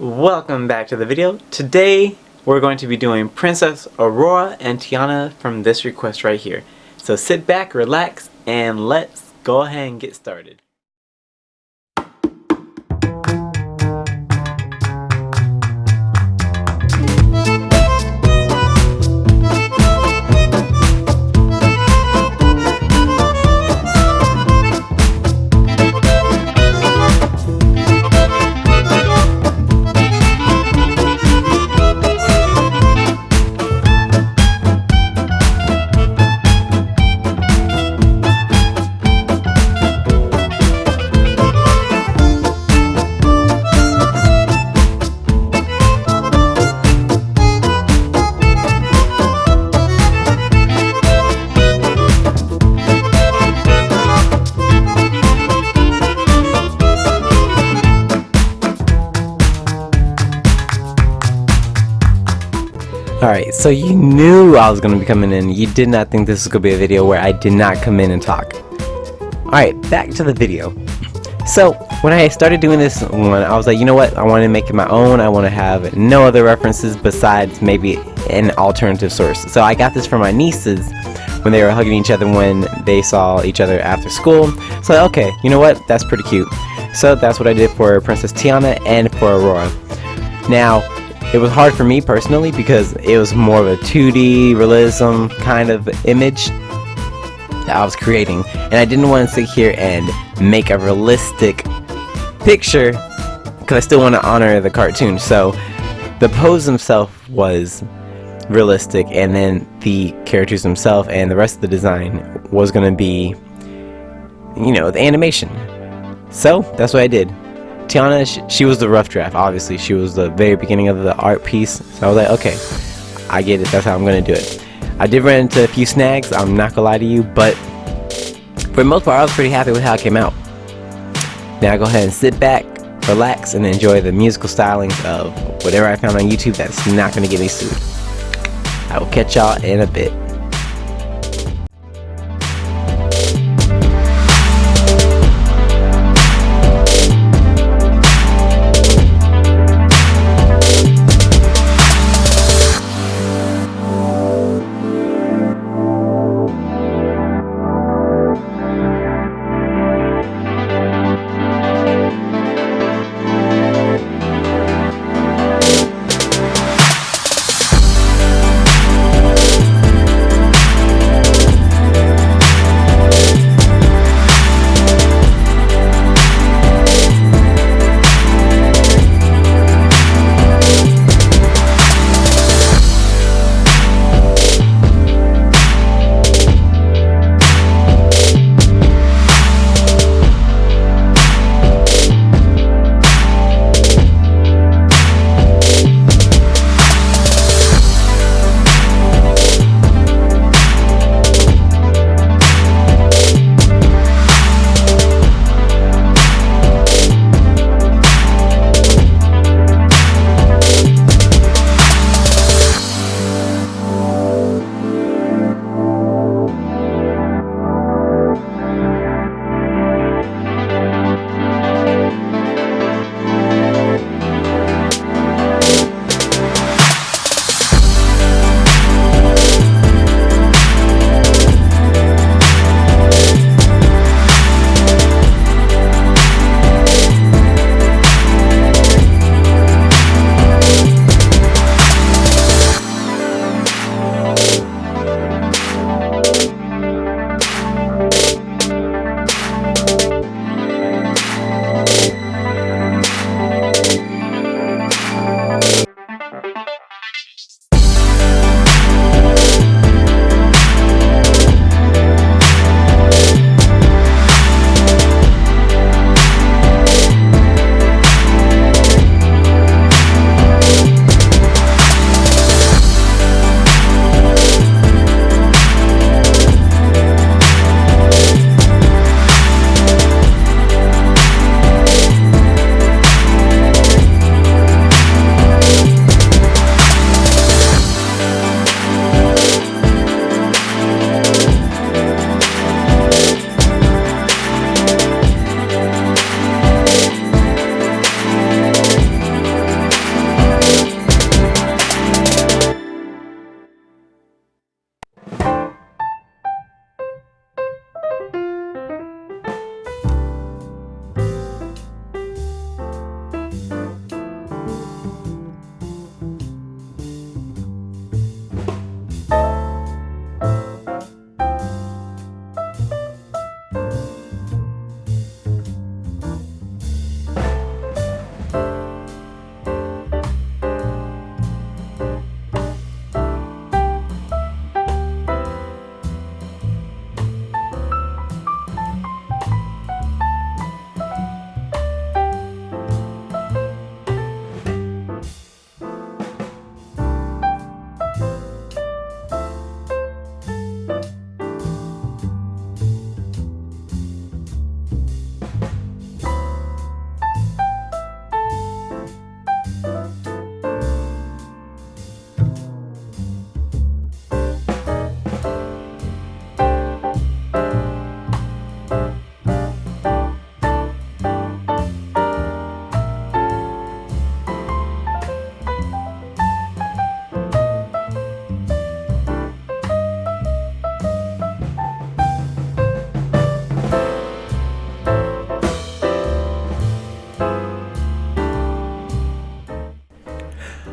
Welcome back to the video. Today we're going to be doing Princess Aurora and Tiana from this request right here. So sit back, relax, and let's go ahead and get started. Alright, so you knew I was going to be coming in. You did not think this was going to be a video where I did not come in and talk. Alright, back to the video. So, when I started doing this one, I was like, you know what? I want to make it my own. I want to have no other references besides maybe an alternative source. So I got this from my nieces when they were hugging each other when they saw each other after school. So, okay, you know what? That's pretty cute. So that's what I did for Princess Tiana and for Aurora. Now, it was hard for me personally because it was more of a 2D realism kind of image that I was creating, and I didn't want to sit here and make a realistic picture because I still want to honor the cartoon. So the pose himself was realistic, and then the characters themselves and the rest of the design was going to be, you know, the animation. So that's what I did. Tiana, she was the rough draft, obviously. She was the very beginning of the art piece. So I was like, okay, I get it. That's how I'm going to do it. I did run into a few snags, I'm not going to lie to you, but for the most part, I was pretty happy with how it came out. Now go ahead and sit back, relax, and enjoy the musical stylings of whatever I found on YouTube that's not going to get me sued. I will catch y'all in a bit.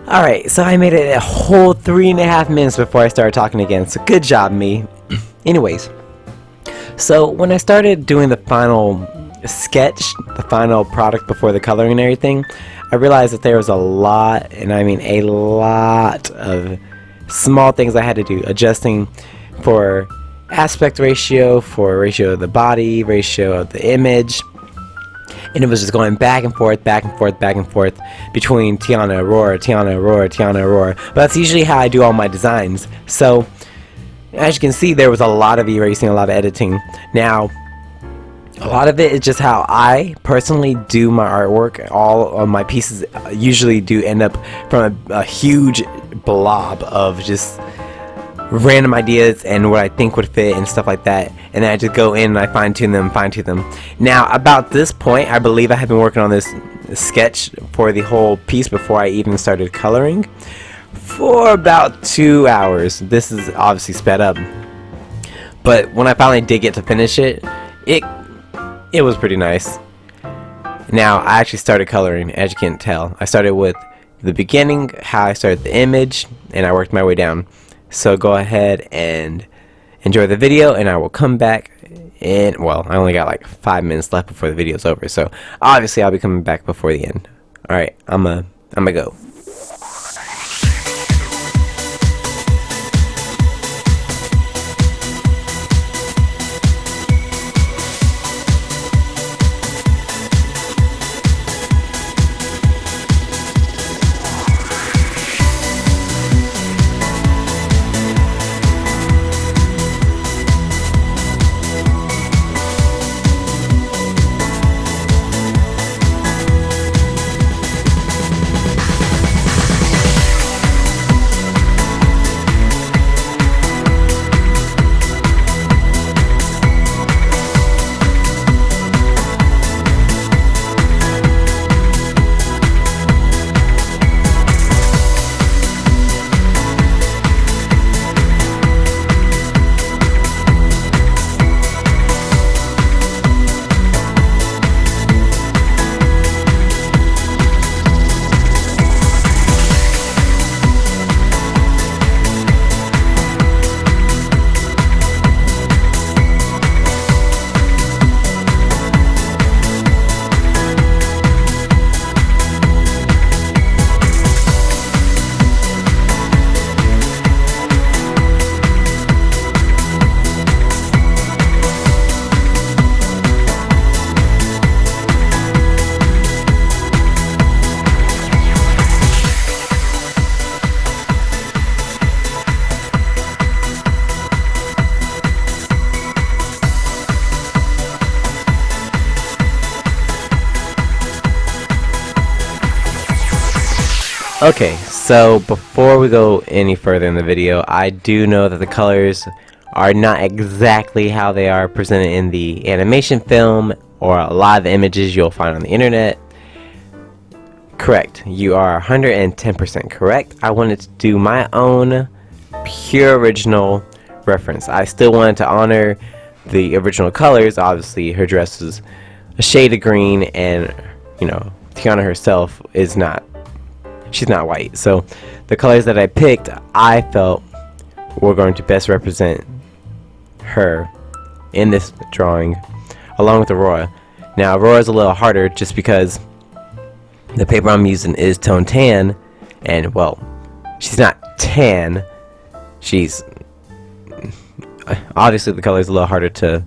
Alright, so I made it a whole 3.5 minutes before I started talking again, so good job, me. Anyways, so when I started doing the final sketch, the final product before the coloring and everything, I realized that there was a lot, and I mean a lot of small things I had to do, adjusting for aspect ratio, for ratio of the body, ratio of the image, and it was just going back and forth, back and forth, back and forth between Tiana, Aurora, Tiana, Aurora, Tiana, Aurora. But that's usually how I do all my designs. So, as you can see, there was a lot of erasing, a lot of editing. Now, a lot of it is just how I personally do my artwork. All of my pieces usually do end up from a huge blob of just random ideas and what I think would fit and stuff like that, and then I just go in and I fine-tune them. Now, about this point, I believe I have been working on this sketch for the whole piece before I even started coloring for about 2 hours. This is obviously sped up, but when I finally did get to finish it, it was pretty nice. Now, I actually started coloring, as you can tell. I started with the beginning, how I started the image, and I worked my way down. So go ahead and enjoy the video, and I will come back in, well, I only got like 5 minutes left before the video's over, so obviously I'll be coming back before the end. Alright, I'm gonna go. Okay, so before we go any further in the video, I do know that the colors are not exactly how they are presented in the animation film or a lot of the images you'll find on the internet. Correct, you are 110% correct. I wanted to do my own pure original reference. I still wanted to honor the original colors. Obviously her dress is a shade of green, and you know, Tiana herself is not, she's not white. So the colors that I picked, I felt were going to best represent her in this drawing, along with Aurora. Now Aurora's a little harder just because the paper I'm using is tone tan, and well, she's not tan, she's obviously the color is a little harder to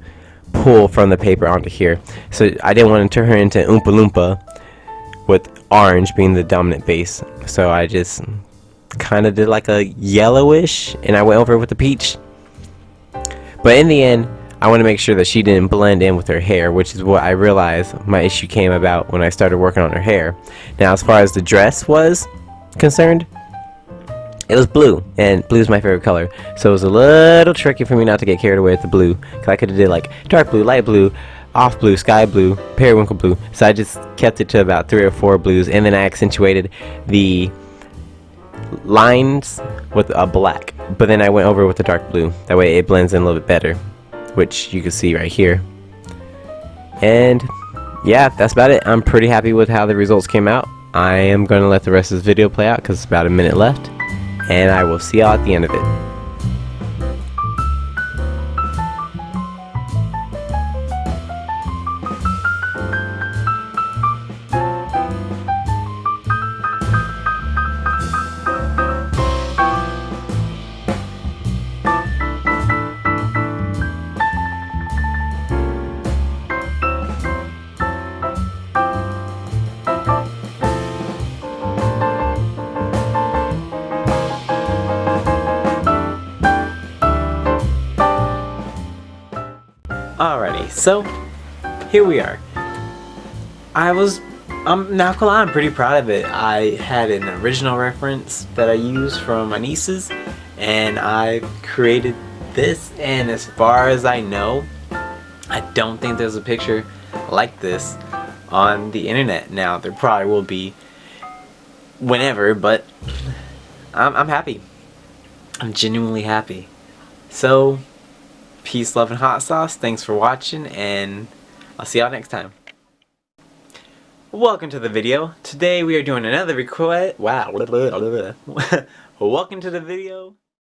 pull from the paper onto here, so I didn't want to turn her into Oompa Loompa with orange being the dominant base, so I just kind of did like a yellowish, and I went over it with the peach. But in the end, I want to make sure that she didn't blend in with her hair, which is what I realized my issue came about when I started working on her hair. Now, as far as the dress was concerned, it was blue, and blue is my favorite color, so it was a little tricky for me not to get carried away with the blue, because I could have did like dark blue, light blue, off blue, sky blue, periwinkle blue. So I just kept it to about 3 or 4 blues, and then I accentuated the lines with a black, but then I went over with the dark blue. That way it blends in a little bit better, which you can see right here. And yeah, that's about it. I'm pretty happy with how the results came out. I am going to let the rest of this video play out because it's about a minute left, and I will see y'all at the end of it. Alrighty, so here we are. I'm not gonna lie, I'm pretty proud of it. I had an original reference that I used from my nieces, and I created this, and as far as I know, I don't think there's a picture like this on the internet. Now, there probably will be whenever, but I'm happy. I'm genuinely happy. So, peace, love, and hot sauce. Thanks for watching, and I'll see y'all next time. Welcome to the video. Today we are doing another request. Wow. Welcome to the video.